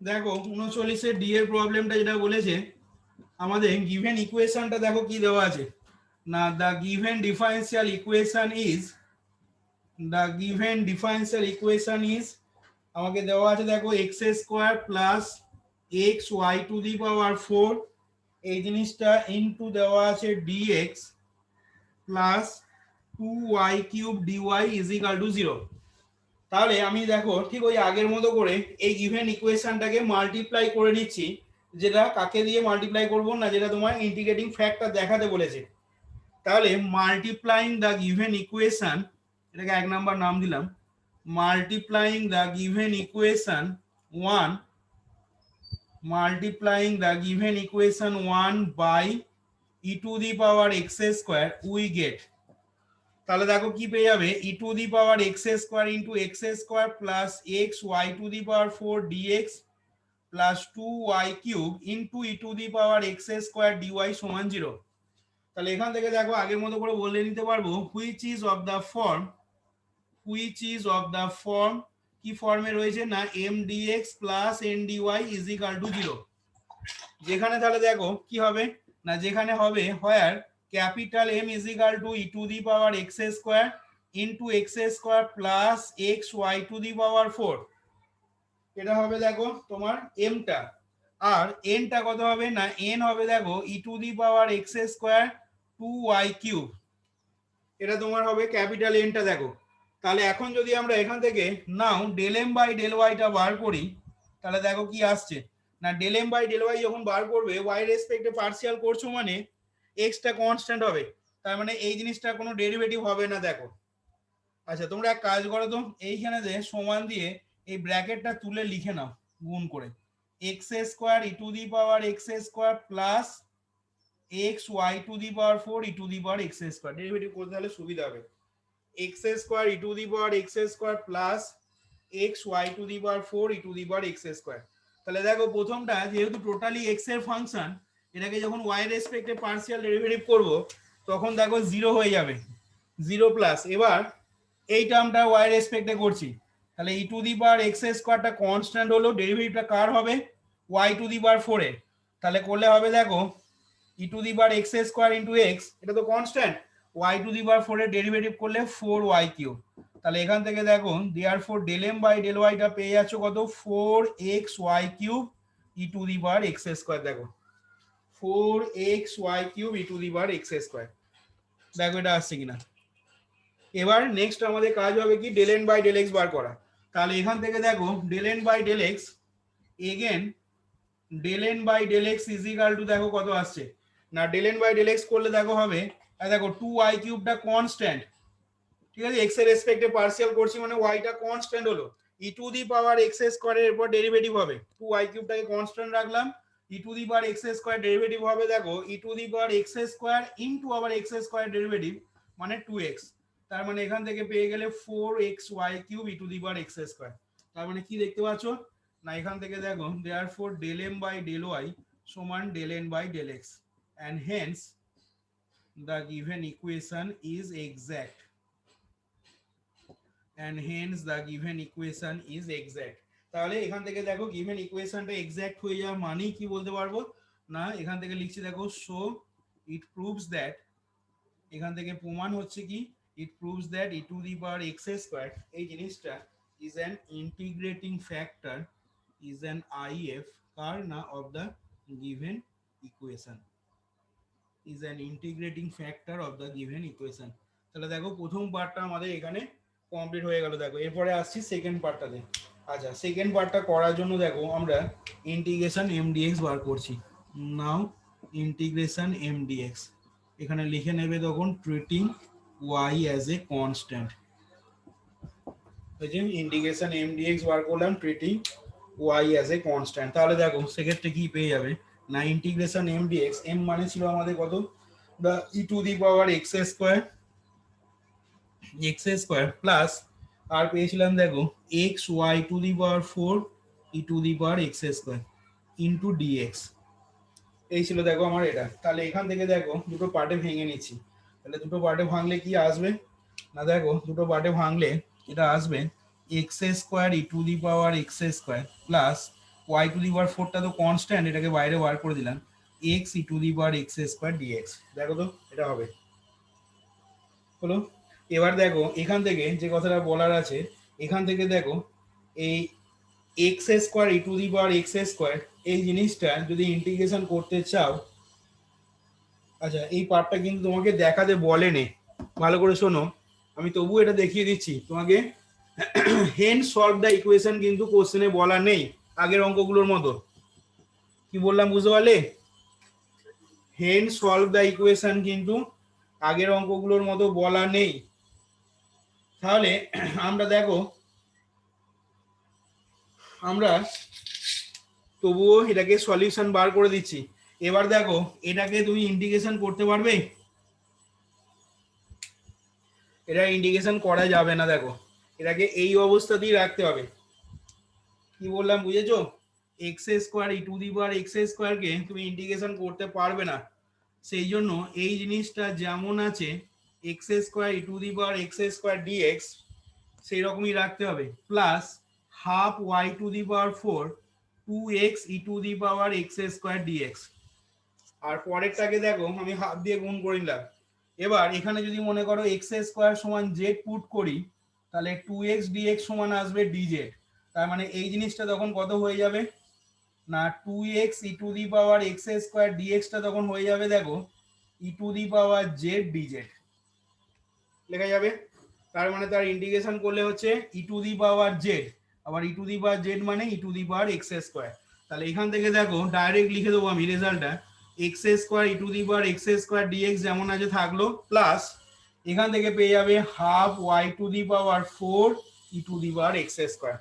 দেখো 39 ডি এর প্রবলেমটা যেটা বলেছে, আমাদের গিভেন ইকুয়েশনটা দেখো কি দেওয়া আছে না, the given differential equation is, the given differential equation is আমাকে দেওয়া আছে দেখো x square plus x y to the power 4, এই জিনিসটা ইনটু দেওয়া আছে dx plus 2y³ dy is equal to 0। তাহলে আমি দেখো ঠিক ওই আগের মতো করে এই গিভেন ইকুয়েশনটাকে মাল্টিপ্লাই করে নিচ্ছি, যেটা কাকে দিয়ে মাল্টিপ্লাই করব না, যেটা তোমার ইন্টিগ্রেটিং ফ্যাক্টর দেখাতে বলেছে। তাহলে মাল্টিপ্লাইং দ্য গিভেন ইকুয়েশন, এটাকে এক নাম্বার নাম দিলাম, multiplying the given equation 1, multiplying the given equation 1 by e to the power x square we get, তাহলে দেখো কি পেয়ে যাবে e to the power x square into x square plus x y to the power 4 dx plus 2y³ into e to the power x square dy সমান 0। তাহলে এখান থেকে দেখো আগের মতো করে বলে নিতে পারবো which is of the form, which is of the form, কি ফর্মে রয়েছে না M dx plus N dy is equal to 0। যেখানে তাহলে দেখো কি হবে না, যেখানে হবে where capital M is equal to e to the power x square into x square plus x y to the power 4, এটা হবে দেখো তোমার এমটা, আর এনটা কত হবে না এন হবে দেখো e to the power x square 2y³, এটা তোমার হবে ক্যাপিটাল এনটা দেখো। তাহলে এখন যদি আমরা এখান থেকে now del M by del ওয়াইটা বার করি, তাহলে দেখো কি আসছে না del M by del y যখন বার করবে ওয়াই রেসপেক্টে পার্সিয়াল করছো মানে এক্সটা কনস্ট্যান্ট হবে, তার মানে এই জিনিসটা কোনো ডেরিভেটিভ হবে না দেখো। আচ্ছা তোমরা এক কাজ করো তো, এইখানে যে সমান দিয়ে এই ব্র্যাকেটটা তুলে লিখে নাও গুণ করে, x square e to the power x square plus x y to the power 4 e to the power x square, derivative করতে হলে সুবিধা হবে। X square e to the power x square plus x y to the power 4 e to the power x square. তাহলে দেখো প্রথমটা যেহেতু totally x এর function, এটাকে যখন ওয়াই রেসপেক্টে পার্সিয়াল ডেরিভেটিভ করব তখন দেখো 0 হয়ে যাবে, 0 প্লাস, এবার এই টার্মটা ওয়াই রেসপেক্টে করছি, তাহলে e to the power x স্কোয়ারটা কনস্ট্যান্ট হলো, ডেরিভেটিভটা কার হবে ওয়াই টু দি পাওয়ার 4 এর, তাহলে করলে হবে দেখো e to the power x square into x, এটা তো constant, y to the power 4 এর ডেরিভেটিভ করলে 4y³। তাহলে এখান থেকে দেখো therefore del M by del ওয়াইটা পেয়ে যাচ্ছ কত 4xy³ e to the power x square, দেখো 4xy³ e to the power x square, দেখো এটা আসছে কিনা। এবার নেক্সট আমাদের কাজ হবে কি del N by del x বার করা, তাহলে এখান থেকে দেখো del N by del x, again del N by del x is equal to দেখো কত আসছে না, del N by del x করলে দেখো হবে দেখো 2y³ কনস্ট্যান্ট, ঠিক আছে, এক্স এর রেসপেক্টে পার্সিয়াল করছি মানে ওয়াইটা কনস্ট্যান্ট হলো, ই টু দি পাওয়ার এক্স স্কোয়ারের উপর ডেরিভেটিভ হবে, 2y³ কনস্ট্যান্ট রাখলাম, e to the power x square derivative হবে দেখো e to the power x square into আবার এক্স স্কোয়ার ডেরিভেটিভ মানে 2x, তার মানে এখান থেকে পেয়ে গেলে 4xy³ e to the power x square. তার মানে কি দেখতে পাচ্ছ না, এখান থেকে দেখো therefore del M by del y সমান del N by del x, and hence the given equation is exact, and hence the given equation is exact। তাহলে এখান থেকে দেখো given equationটা exact হয়ে যাওয়া মানেই কি বলতে পারবো না, এখান থেকে লিখছি দেখো so it proves that, এখান থেকে প্রমাণ হচ্ছে কি it proves that e to the power x square এই জিনিসটা is an integrating factor, is an if কার না of the given equation, is an integrating factor of the given equation। তাহলে দেখো প্রথম পার্টটা আমাদের এখানে কমপ্লিট হয়ে গেল, দেখো এরপরে আসছি সেকেন্ড পার্টটাতে। আচ্ছা সেকেন্ড পার্টটা করার জন্য দেখো আমরা ইন্টিগ্রেশন এমডিএক্স বার করছি, নাও ইন্টিগ্রেশন এমডিএক্স, এখানে লিখে নেবে তখন treating y as a constant, এই যে ইন্টিগ্রেশন এমডিএক্স বার করলাম treating y as a constant. তাহলে দেখো সেক্ষেত্রে কি পেয়ে যাবে না ইন্টিগ্রেশন এমডিএক্স, এম মানে ছিল আমাদের কত the e to the power x square plus আর পেয়েছিলাম দেখো x y to the power 4 e to the power x square into dx, এই ছিল দেখো আমার এটা। তাহলে এখান থেকে দেখো দুটো পার্টে ভেঙে নিচ্ছি, তাহলে দুটো পার্টে ভাঙলে কি আসবে না, দেখো দুটো পার্টে ভাঙলে এটা আসবে x square e to the power x square plus y to the power 4টা তো কনস্ট্যান্ট, এটাকে বাইরে বার করে দিলাম, x e to the power x square dx। দেখো তো এটা হবে হলো। এবার দেখো এখান থেকে যে কথাটা বলার আছে, এখান থেকে দেখো এই x square E to the power x square এই জিনিসটা যদি ইন্টিগ্রেশন করতে চাও, আচ্ছা এই পার্টটা কিন্তু তোমাকে দেখাতে বলেনি, ভালো করে শোনো, আমি তবুও এটা দেখিয়ে দিচ্ছি তোমাকে। হেন্স সলভ দ্য ইকুয়েশন কিন্তু কোশ্চেনে বলা নেই আগের অঙ্কগুলোর মতো। কি বললাম বুঝতে পারলে? হেন্স সলভ দ্য ইকুয়েশন কিন্তু আগের অঙ্কগুলোর মতো বলা নেই। তাহলে আমরা দেখো আমরা তবুও এটাকে সলিউশন বার করে দিচ্ছি। এবার দেখো এটাকে তুমি ইন্টিগ্রেশন করতে পারবে? এটা ইন্টিগ্রেশন করা যাবে না, দেখো এটাকে এই অবস্থাতেই রাখতে হবে। কি বললাম বুঝেছো? X square e to the power x স্কোয়ারকে তুমি ইন্টিগ্রেশন করতে পারবে না, সেই জন্য এই জিনিসটা যেমন আছে x square e to the power x square dx সেই রকমই রাখতে হবে, plus half y to the power 4 2x e to the power x square dx. আর পরেরটাকে দেখো আমি হাফ দিয়ে গুণ করে নিলাম। এবার এখানে যদি মনে করো এক্স স্কোয়ার সমান জেড পুট করি, তাহলে 2x dx সমান আসবে dz। তার মানে এই জিনিসটা তখন কত হয়ে যাবে না 2x e to the power x square ডিএক্সটা তখন হয়ে যাবে দেখো e to the power z dz লেখা যাবে। তার মানে তার ইন্টিগ্রেশন করলে হচ্ছে ই টু দি পাওয়ার জেড, আবার ই টু দি পাওয়ার জেড মানে e to the power x square. তাহলে এখান থেকে দেখো ডাইরেক্ট লিখে দেবো আমি রেজাল্টটা, x square e to the power x square dx যেমন আছে থাকলো, প্লাস এখান থেকে পেয়ে যাবে half y to the power 4 e to the power x square,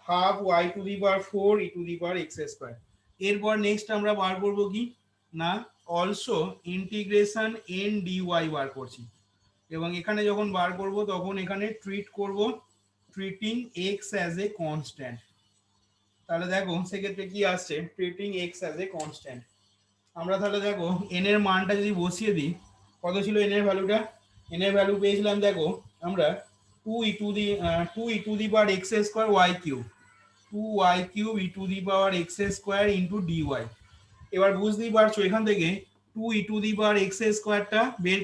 half y to the power 4 e to the power x square. এরপর next আমরা বার করবো কি না অলসো ইন্টিগ্রেশন এন ডিওয়াই বার করছি, এবং এখানে যখন বার করব তখন এখানে ট্রিট করব treating x as a constant. তাহলে দেখো সেক্ষেত্রে কি আসছে, treating x as a constant. আমরা তাহলে দেখো এন এর মানটা যদি বসিয়ে দিই, কত ছিল এন এর ভ্যালুটা? এন এর ভ্যালু পেয়েছিলাম দেখো আমরা 2 e to the power x square y cube, 2y cube e to the power x square into dy. এবার বুঝতেই পারছো এখান থেকে 2 e to the power x স্কোয়ারটা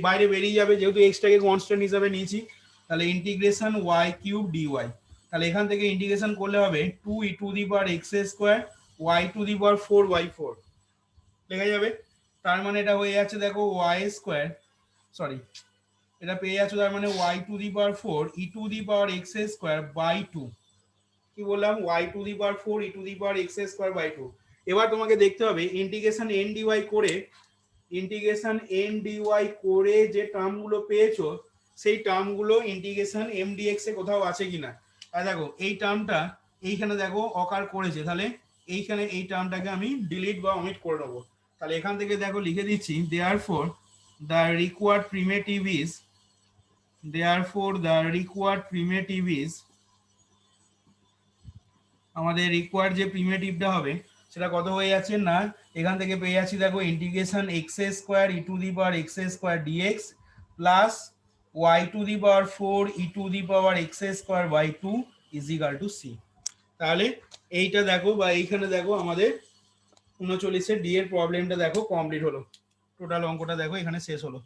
বাইরে বেরিয়ে যাবে, যেহেতু এক্সটাকে কনস্ট্যান্ট হিসাবে নিয়েছি। তাহলে ইন্টিগ্রেশন ওয়াই কিউব ডিওয়াই, তাহলে এখান থেকে ইন্টিগ্রেশন করলে হবে 2 e to the power x square y to the power 4/4 লেখা যাবে। তার মানে এটা হয়ে যাচ্ছে দেখো ওয়াই স্কোয়ার, সরি এটা পেয়ে যাচ্ছে, তার মানে y to the power 4 e to the power x square by 2। কি বললাম? y to the power 4 e to the power x square by 2। এবার তোমাকে দেখতে হবে ইন্টিগ্রেশন n dy করে, ইন্টিগ্রেশন n dy করে যে টার্মগুলো পেয়েছো সেই টার্মগুলো ইন্টিগ্রেশন m dx এ কোথাও আছে কিনা। আর দেখো এই টার্মটা এইখানে দেখো অকার করেছে, তাহলে এইখানে এই টার্মটাকে আমি ডিলিট বা অমিট করে নেবো। তাহলে এখান থেকে দেখো লিখে দিচ্ছি therefore the required primitive is, therefore the required primitive is, আমাদের রিকোয়ার্ড যে প্রিমিটিভটা হবে সেটা কত হয়ে যাচ্ছে না এখান থেকে পেয়ে যাচ্ছি দেখো integration x square e to the power x square dx plus y to the power 4 e to the power x square by 2 is equal to C. তাহলে এইটা দেখো বা এইখানে দেখো আমাদের 39 ডি এর প্রবলেমটা দেখো কমপ্লিট হলো, টোটাল অঙ্কটা দেখো এখানে শেষ হলো।